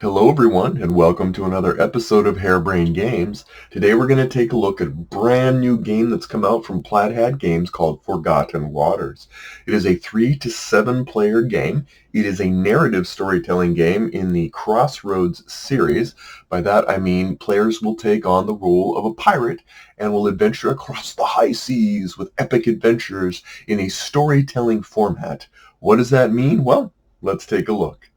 Hello everyone, and welcome to another episode of Harebrained Games. Today we're going to take a look at a brand new game that's come out from Plaid Hat Games called Forgotten Waters. It is a 3 to 7 player game. It is a narrative storytelling game in the Crossroads series. By that I mean players will take on the role of a pirate and will adventure across the high seas with epic adventures in a storytelling format. What does that mean? Well, let's take a look.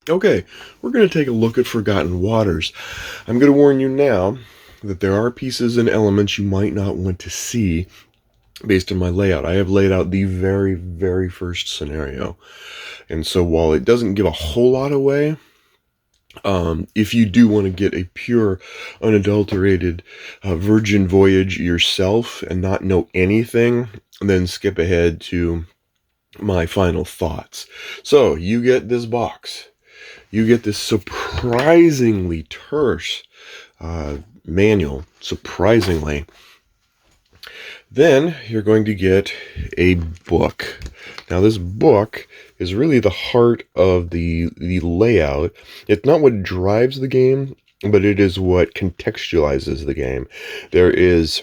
Okay, we're going to take a look at Forgotten Waters. I'm going to warn you now that there are pieces and elements you might not want to see based on my layout. I have laid out the very, very first scenario. And so while it doesn't give a whole lot away, if you do want to get a pure, unadulterated virgin voyage yourself and not know anything, then skip ahead to my final thoughts. So you get this box. You get this surprisingly terse manual, surprisingly. Then you're going to get a book. Now this book is really the heart of the layout. It's not what drives the game, but it is what contextualizes the game. There is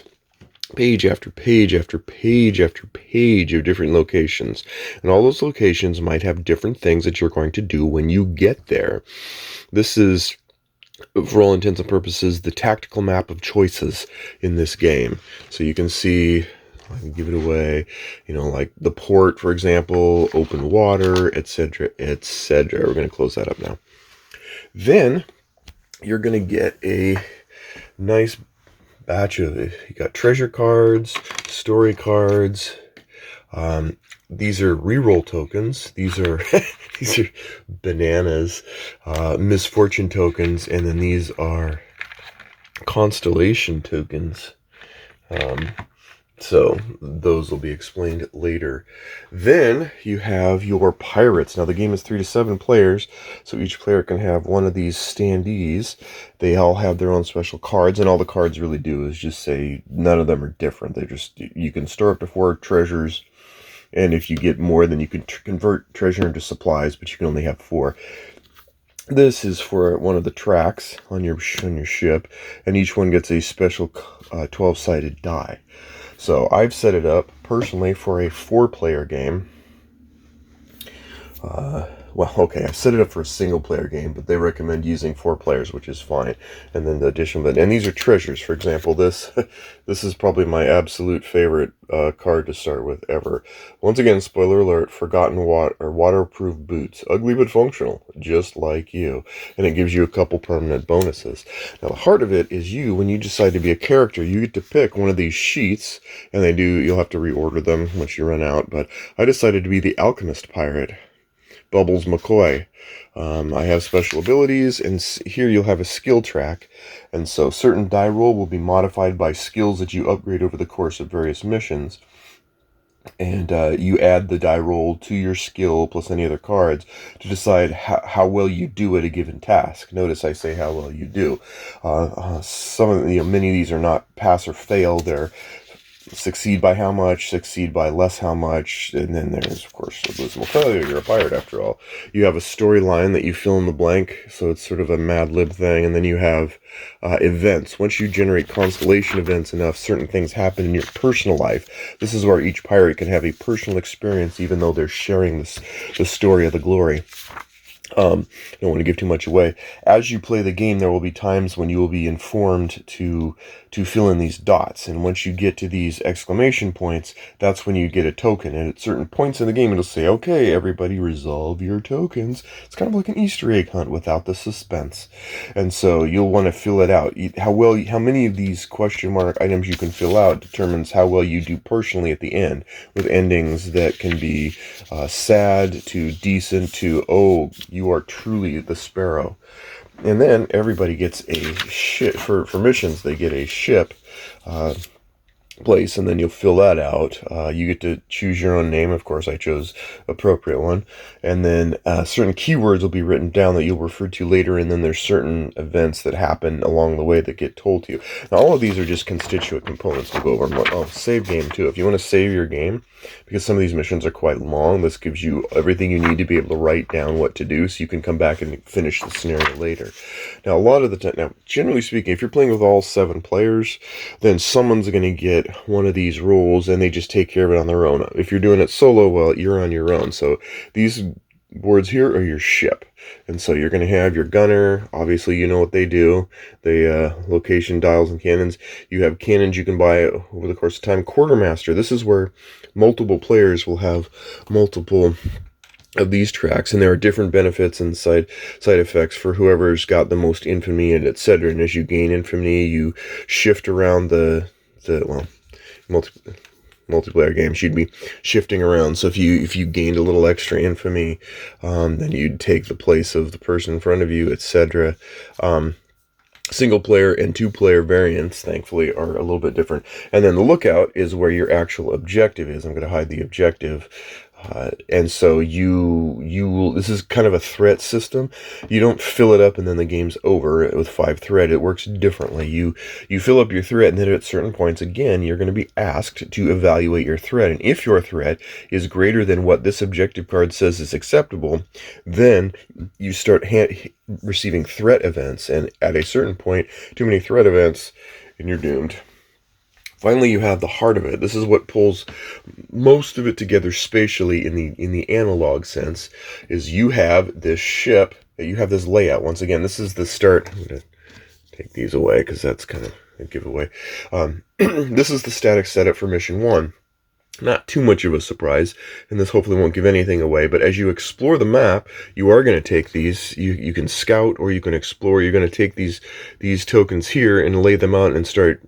page after page after page after page of different locations. And all those locations might have different things that you're going to do when you get there. This is, for all intents and purposes, the tactical map of choices in this game. So you can see, I can give it away, like the port, for example, open water, etc., etc. We're going to close that up now. Then you're going to get a nice batch of it. You got treasure cards, story cards. These are reroll tokens. These are these are bananas, misfortune tokens, and then these are constellation tokens. So those will be explained later. Then you have your pirates. Now the game is 3 to 7 players, so each player can have one of these standees. They all have their own special cards, and all the cards really do is just say none of them are different. They're just, you can store up to 4 treasures, and if you get more, then you can convert treasure into supplies, but you can only have 4. This is for one of the tracks on your ship, and each one gets a special 12-sided die. So I've set it up personally for a 4-player game. I set it up for a single-player game, but they recommend using 4 players, which is fine. And then the addition of it, and these are treasures. For example, this is probably my absolute favorite card to start with ever. Once again, spoiler alert: forgotten waterproof boots, ugly but functional, just like you. And it gives you a couple permanent bonuses. Now, the heart of it is when you decide to be a character, you get to pick one of these sheets, and you'll have to reorder them once you run out. But I decided to be the alchemist pirate, Bubbles McCoy. I have special abilities, and here you'll have a skill track, and so certain die roll will be modified by skills that you upgrade over the course of various missions, and you add the die roll to your skill plus any other cards to decide how well you do at a given task. Notice I say how well you do. Some of many of these are not pass or fail. They're succeed by how much, succeed by less how much, and then there's, of course, abysmal failure. You're a pirate after all. You have a storyline that you fill in the blank, so it's sort of a Mad Lib thing, and then you have events. Once you generate constellation events enough, certain things happen in your personal life. This is where each pirate can have a personal experience, even though they're sharing the story of the glory. Don't want to give too much away. As you play the game, there will be times when you will be informed to fill in these dots, and once you get to these exclamation points, that's when you get a token. And at certain points in the game, it'll say, "Okay, everybody, resolve your tokens." It's kind of like an Easter egg hunt without the suspense, and so you'll want to fill it out. How many of these question mark items you can fill out determines how well you do personally at the end, with endings that can be sad to decent to, "Oh, you are truly the sparrow." And then everybody gets a ship. For missions, they get a ship. place, and then you'll fill that out. You get to choose your own name. Of course, I chose appropriate one. And then certain keywords will be written down that you'll refer to later, and then there's certain events that happen along the way that get told to you. Now, all of these are just constituent components to go over. Oh, save game too. If you want to save your game, because some of these missions are quite long, this gives you everything you need to be able to write down what to do, so you can come back and finish the scenario later. Now, a lot of the time, now, generally speaking, if you're playing with all 7 players, then someone's going to get one of these roles and they just take care of it on their own. If you're doing it solo, well, you're on your own. So these boards here are your ship. And so you're going to have your gunner. Obviously, you know what they do. They location dials and cannons. You have cannons you can buy over the course of time. Quartermaster. This is where multiple players will have multiple of these tracks, and there are different benefits and side effects for whoever's got the most infamy and etc. And as you gain infamy, you shift around the well, multiplayer games, you'd be shifting around. So if you gained a little extra infamy, then you'd take the place of the person in front of you, etc. Single player and 2-player variants, thankfully, are a little bit different. And then the lookout is where your actual objective is. I'm going to hide the objective. And so you will, this is kind of a threat system. You don't fill it up and then the game's over with 5 threat. It works differently. You fill up your threat, and then at certain points, again, you're going to be asked to evaluate your threat. And if your threat is greater than what this objective card says is acceptable, then you start receiving threat events. And at a certain point, too many threat events, and you're doomed. Finally, you have the heart of it. This is what pulls most of it together spatially in the analog sense, is you have this ship, you have this layout. Once again, this is the start. I'm going to take these away because that's kind of a giveaway. This is the static setup for mission 1. Not too much of a surprise, and this hopefully won't give anything away, but as you explore the map, you are going to take these, you can scout or you can explore. You're going to take these tokens here and lay them out and start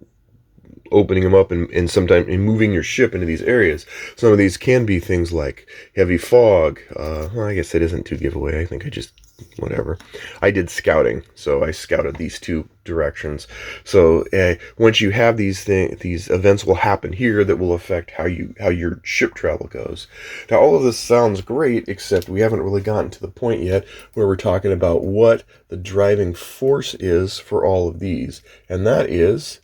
opening them up and sometimes moving your ship into these areas. Some of these can be things like heavy fog. Well, I guess that isn't too giveaway. I think I just, whatever. I did scouting, so I scouted these 2 directions. So once you have these events will happen here that will affect how your ship travel goes. Now, all of this sounds great, except we haven't really gotten to the point yet where we're talking about what the driving force is for all of these, and that is,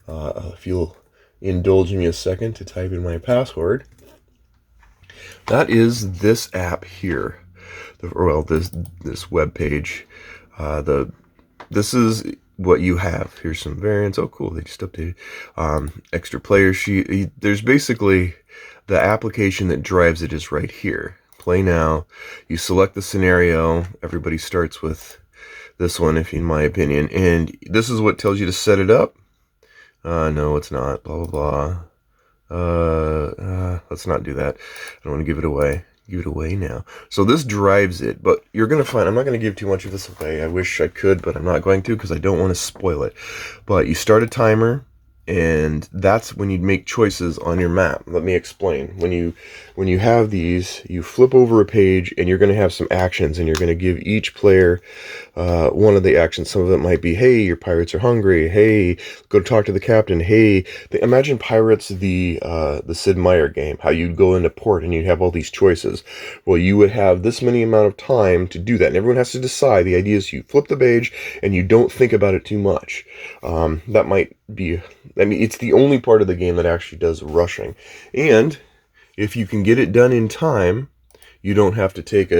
if you'll indulge me a second to type in my password, that is this app here. This web page. This is what you have. Here's some variants. Oh, cool! They just updated. Extra player sheet. There's basically the application that drives it is right here. Play now. You select the scenario. Everybody starts with this one, in my opinion, and this is what tells you to set it up. No, it's not. Blah, blah, blah. Let's not do that. I don't want to give it away. Give it away now. So this drives it, but you're going to find, I'm not going to give too much of this away. I wish I could, but I'm not going to because I don't want to spoil it. But you start a timer, and that's when you make choices on your map. Let me explain. When you have these, you flip over a page, and you're going to have some actions, and you're going to give each player one of the actions. Some of it might be, hey, your pirates are hungry. Hey, go talk to the captain. Hey, imagine Pirates, the Sid Meier game, how you'd go into port and you'd have all these choices. Well, you would have this many amount of time to do that, and everyone has to decide. The idea is you flip the page and you don't think about it too much. That might be, I mean, it's the only part of the game that actually does rushing. And if you can get it done in time, you don't have to take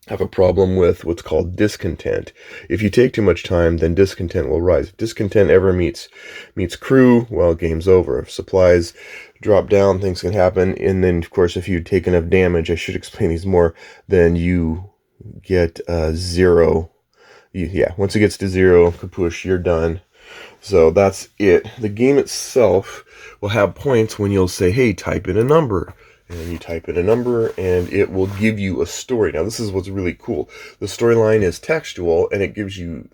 have a problem with what's called discontent. If you take too much time, then discontent will rise. If discontent ever meets crew, well, game's over. If supplies drop down, things can happen. And then, of course, if you take enough damage, I should explain these more, then you get 0. Once it gets to 0, kapoosh, you're done. So that's it. The game itself will have points when you'll say, hey, type in a number. And you type in a number, and it will give you a story. Now, this is what's really cool. The storyline is textual, and it gives you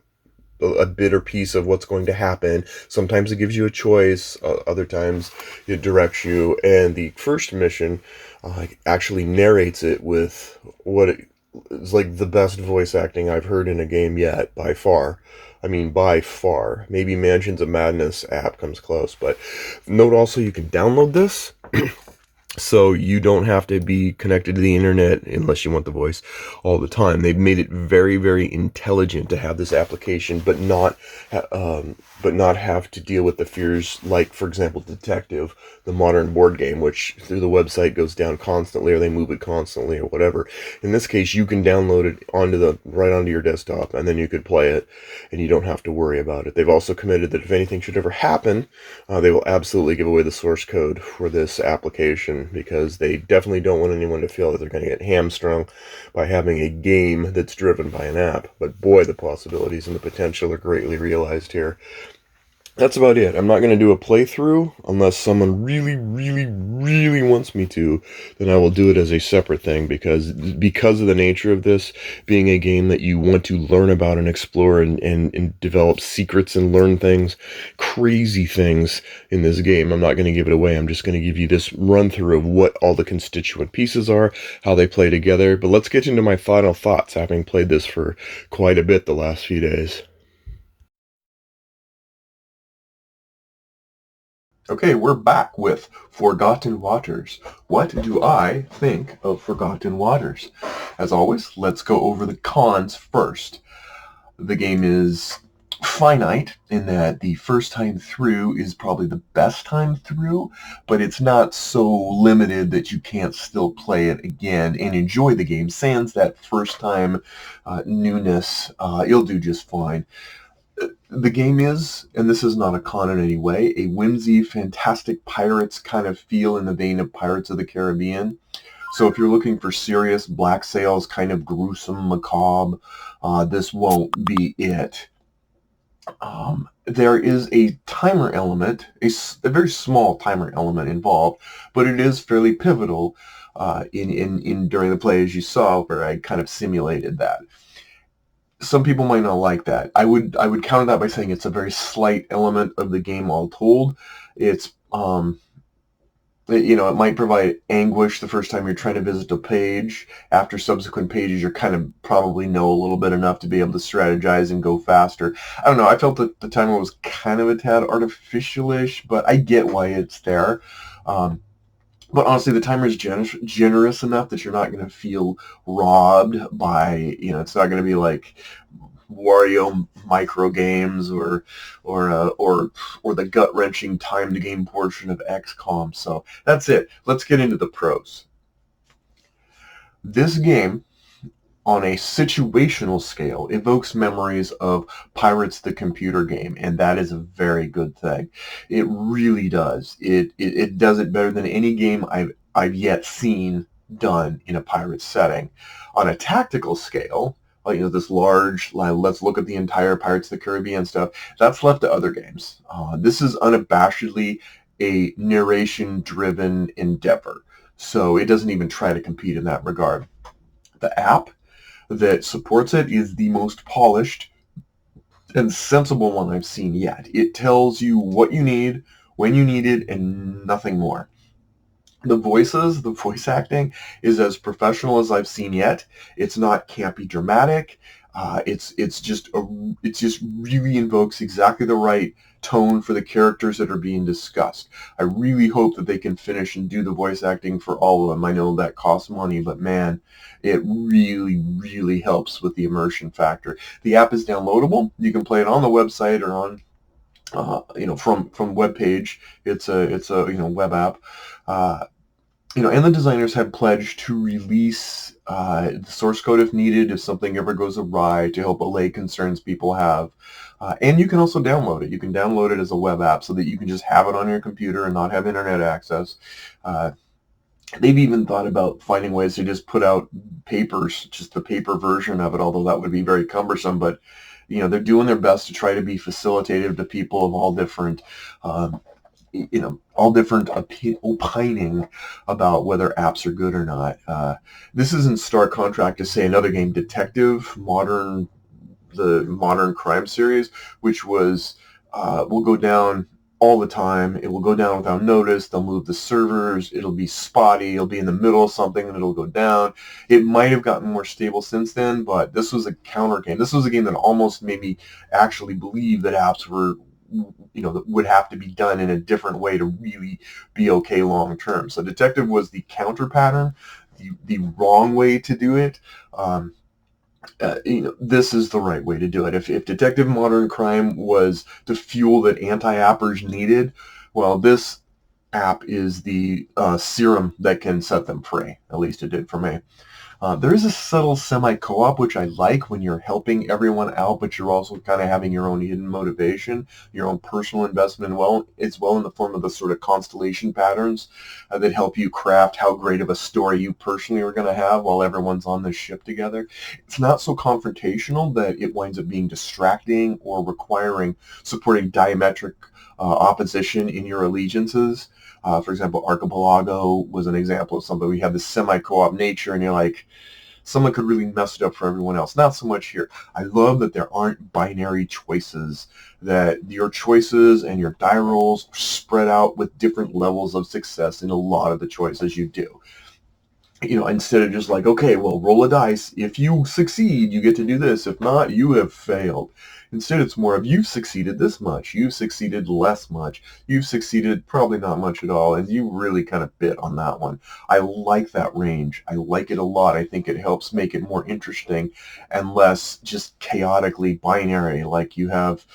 a bit or piece of what's going to happen. Sometimes it gives you a choice. Other times it directs you. And the first mission actually narrates it with what is like the best voice acting I've heard in a game yet, by far. I mean, by far. Maybe Mansions of Madness app comes close, but note also you can download this, so you don't have to be connected to the internet unless you want the voice all the time. They've made it very, very intelligent to have this application, but not have to deal with the fears like, for example, Detective, the modern board game, which through the website goes down constantly, or they move it constantly, or whatever. In this case, you can download it right onto your desktop, and then you could play it, and you don't have to worry about it. They've also committed that if anything should ever happen, they will absolutely give away the source code for this application, because they definitely don't want anyone to feel that they're going to get hamstrung by having a game that's driven by an app. But boy, the possibilities and the potential are greatly realized here. That's about it. I'm not going to do a playthrough unless someone really, really, really wants me to. Then I will do it as a separate thing, because of the nature of this being a game that you want to learn about and explore, and develop secrets and learn things, crazy things in this game. I'm not going to give it away. I'm just going to give you this run through of what all the constituent pieces are, how they play together. But let's get into my final thoughts, having played this for quite a bit the last few days. Okay, we're back with Forgotten Waters. What do I think of Forgotten Waters? As always, let's go over the cons first. The game is finite in that the first time through is probably the best time through, but it's not so limited that you can't still play it again and enjoy the game. Sans that first time newness, you'll do just fine. The game is, and this is not a con in any way, a whimsy, fantastic pirates kind of feel in the vein of Pirates of the Caribbean. So if you're looking for serious black sails, kind of gruesome, macabre, this won't be it. There is a timer element, a very small timer element involved, but it is fairly pivotal in during the play, as you saw, where I kind of simulated that. Some people might not like that. I would counter that by saying it's a very slight element of the game all told. It's it might provide anguish the first time you're trying to visit a page. After subsequent pages, you're kind of probably know a little bit enough to be able to strategize and go faster. I don't know. I felt that the timer was kind of a tad artificial-ish, but I get why it's there. But honestly, the timer is generous enough that you're not going to feel robbed by, it's not going to be like Wario micro games or the gut wrenching time to game portion of XCOM. So that's it. Let's get into the pros. This game, on a situational scale, evokes memories of Pirates the computer game, and that is a very good thing. It really does. It does it better than any game I've yet seen done in a pirate setting. On a tactical scale, this large, let's look at the entire Pirates of the Caribbean stuff, that's left to other games. This is unabashedly a narration-driven endeavor, so it doesn't even try to compete in that regard. The app that supports it is the most polished and sensible one I've seen yet. It tells you what you need, when you need it, and nothing more. The voice acting is as professional as I've seen yet. It's not campy dramatic. It just really invokes exactly the right tone for the characters that are being discussed. I really hope that they can finish and do the voice acting for all of them. I know that costs money, but man, it really, really helps with the immersion factor. The app is downloadable. You can play it on the website or on from web page. It's a web app. And the designers have pledged to release the source code if needed, if something ever goes awry, to help allay concerns people have. And you can also download it. You can download it as a web app so that you can just have it on your computer and not have internet access. They've even thought about finding ways to just put out papers, just the paper version of it, although that would be very cumbersome. But, they're doing their best to try to be facilitative to people of all different opining about whether apps are good or not. This is in stark contrast to, say, another game, Detective, the modern crime series, which was will go down all the time. It will go down without notice. They'll move the servers. It'll be spotty. It'll be in the middle of something and it'll go down. It might have gotten more stable since then, but this was a counter game. This was a game that almost made me actually believe that apps were, that would have to be done in a different way to really be okay long term. So Detective was the counter pattern, the wrong way to do it. This is the right way to do it. If Detective Modern Crime was the fuel that anti-appers needed, well, this app is the serum that can set them free. At least it did for me. There is a subtle semi-co-op, which I like when you're helping everyone out, but you're also kind of having your own hidden motivation, your own personal investment. Well, it's well in the form of the sort of constellation patterns that help you craft how great of a story you personally are going to have while everyone's on this ship together. It's not so confrontational that it winds up being distracting or requiring supporting diametric opposition in your allegiances. For example, Archipelago was an example of something. We have this semi-co-op nature, and you're like, someone could really mess it up for everyone else. Not so much here. I love that there aren't binary choices, that your choices and your die rolls are spread out with different levels of success in a lot of the choices you do. Instead of just like, okay, well, roll a dice. If you succeed, you get to do this. If not, you have failed. Instead, it's more of you've succeeded this much. You've succeeded less much. You've succeeded probably not much at all. And you really kind of bit on that one. I like that range. I like it a lot. I think it helps make it more interesting and less just chaotically binary. Like you have,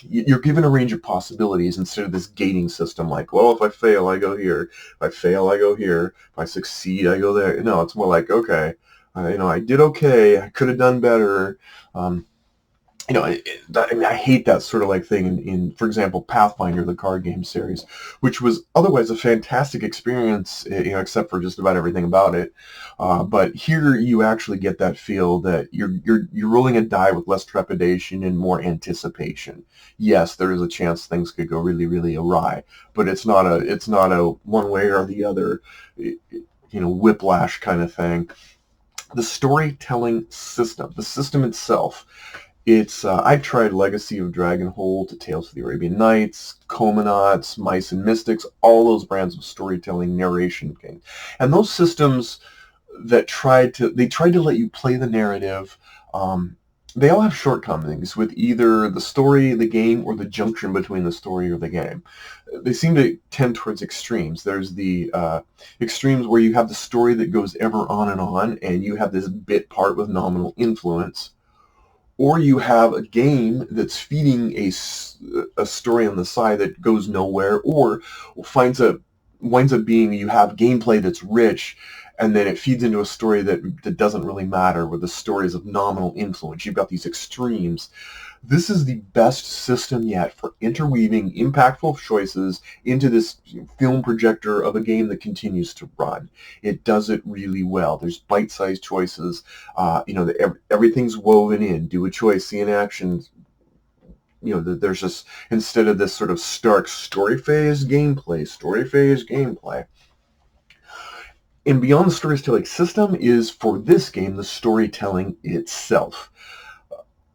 you're given a range of possibilities instead of this gating system. Like, well, if I fail, I go here. If I fail, I go here. If I succeed, I go there. No, it's more like, okay, I did okay. I could have done better. I hate that sort of like thing in, for example, Pathfinder, the card game series, which was otherwise a fantastic experience, except for just about everything about it. But here you actually get that feel that you're rolling a die with less trepidation and more anticipation. Yes, there is a chance things could go really, really awry, but it's not a one way or the other, whiplash kind of thing. The storytelling system, the system itself. I've tried Legacy of Dragonhold to Tales of the Arabian Nights, Comanauts, Mice and Mystics, all those brands of storytelling narration games. And those systems that tried to let you play the narrative, they all have shortcomings with either the story, the game, or the junction between the story or the game. They seem to tend towards extremes. There's the extremes where you have the story that goes ever on, and you have this bit part with nominal influence. Or you have a game that's feeding a story on the side that goes nowhere, or winds up being you have gameplay that's rich, and then it feeds into a story that doesn't really matter, where the story is of nominal influence. You've got these extremes. This is the best system yet for interweaving impactful choices into this film projector of a game that continues to run. It does it really well. There's bite-sized choices. Everything's woven in. Do a choice, see an action. There's just, instead of this sort of stark story phase gameplay. And beyond the storytelling system is, for this game, the storytelling itself.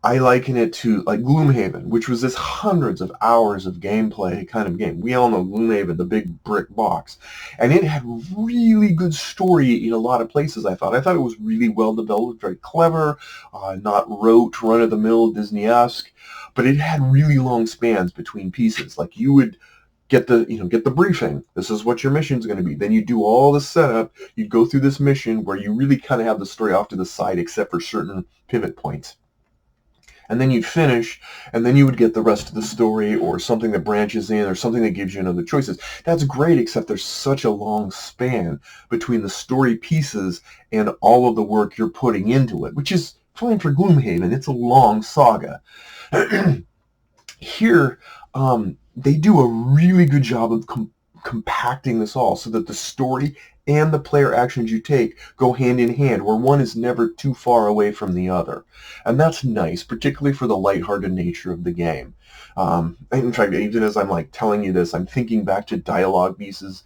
I liken it to like Gloomhaven, which was this hundreds of hours of gameplay kind of game. We all know Gloomhaven, the big brick box. And it had really good story in a lot of places, I thought. I thought it was really well developed, very clever, not rote, run-of-the-mill, Disney-esque. But it had really long spans between pieces. Like you would get the briefing. This is what your mission's going to be. Then you do all the setup. You go through this mission where you really kind of have the story off to the side except for certain pivot points. And then you'd finish, and then you would get the rest of the story or something that branches in or something that gives you another choices. That's great, except there's such a long span between the story pieces and all of the work you're putting into it, which is fine for Gloomhaven. It's a long saga. Here, they do a really good job of compacting this all so that the story and the player actions you take go hand in hand, where one is never too far away from the other. And that's nice, particularly for the lighthearted nature of the game. In fact, even as I'm like telling you this, I'm thinking back to dialogue pieces,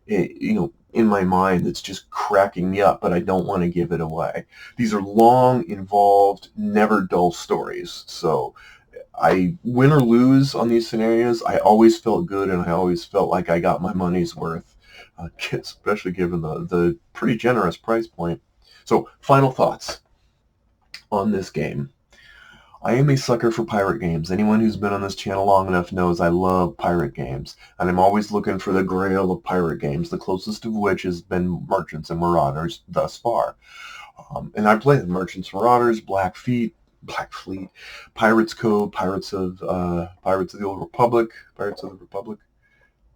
in my mind that's just cracking me up, but I don't want to give it away. These are long, involved, never dull stories. So I win or lose on these scenarios, I always felt good, and I always felt like I got my money's worth, especially given the pretty generous price point. So, final thoughts on this game. I am a sucker for pirate games. Anyone who's been on this channel long enough knows I love pirate games, and I'm always looking for the grail of pirate games, the closest of which has been Merchants and Marauders thus far. And I played Merchants, Marauders, Black Fleet, Pirates Cove, Pirates of the Old Republic, Pirates of the Republic,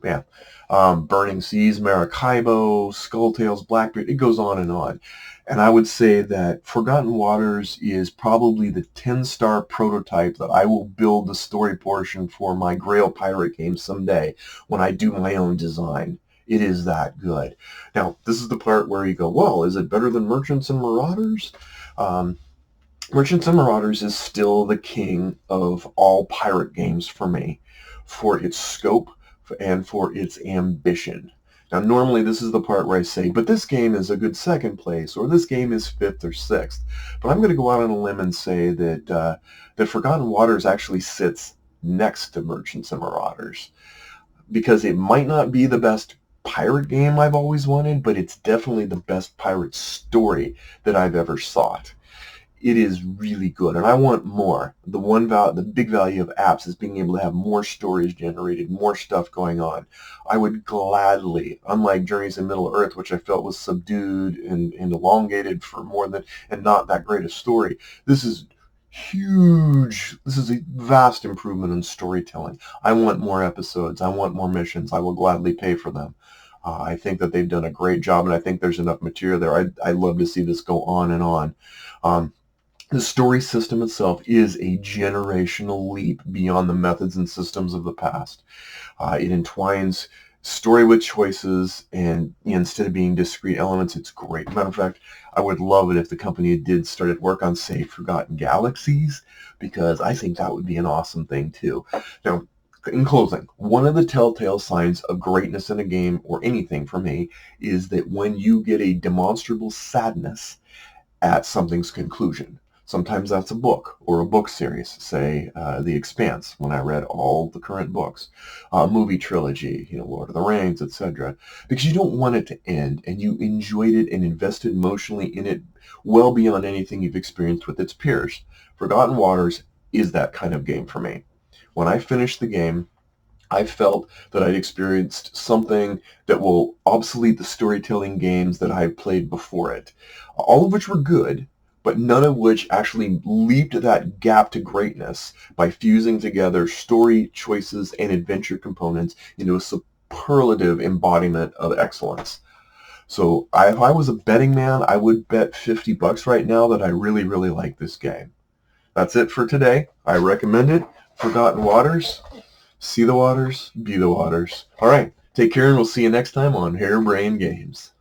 yeah, Burning Seas, Maracaibo, Skulltails, Blackbeard. It goes on and on. And I would say that Forgotten Waters is probably the 10-star prototype that I will build the story portion for my Grail pirate game someday when I do my own design. It is that good. Now, this is the part where you go, well, is it better than Merchants and Marauders? Merchants and Marauders is still the king of all pirate games for me, for its scope and for its ambition. Now, normally this is the part where I say, but this game is a good second place, or this game is fifth or sixth. But I'm going to go out on a limb and say that that Forgotten Waters actually sits next to Merchants and Marauders, because it might not be the best pirate game I've always wanted, but it's definitely the best pirate story that I've ever sought. It is really good, and I want more. The big value of apps is being able to have more stories generated, more stuff going on. I would gladly, unlike Journeys in Middle-earth, which I felt was subdued and elongated for more than, and not that great a story, this is huge. This is a vast improvement in storytelling. I want more episodes. I want more missions. I will gladly pay for them. I think that they've done a great job, and I think there's enough material there. I'd love to see this go on and on. The story system itself is a generational leap beyond the methods and systems of the past. It entwines story with choices, and instead of being discrete elements, it's great. Matter of fact, I would love it if the company did started work on, say, Forgotten Galaxies, because I think that would be an awesome thing too. Now, in closing, one of the telltale signs of greatness in a game, or anything for me, is that when you get a demonstrable sadness at something's conclusion. Sometimes that's a book or a book series, say The Expanse, when I read all the current books, a movie trilogy, Lord of the Rings, etc. Because you don't want it to end, and you enjoyed it and invested emotionally in it well beyond anything you've experienced with its peers. Forgotten Waters is that kind of game for me. When I finished the game, I felt that I'd experienced something that will obsolete the storytelling games that I had played before it, all of which were good, but none of which actually leaped that gap to greatness by fusing together story, choices, and adventure components into a superlative embodiment of excellence. So if I was a betting man, I would bet $50 right now that I really, really like this game. That's it for today. I recommend it. Forgotten Waters. See the waters, be the waters. All right, take care, and we'll see you next time on Harebrained Games.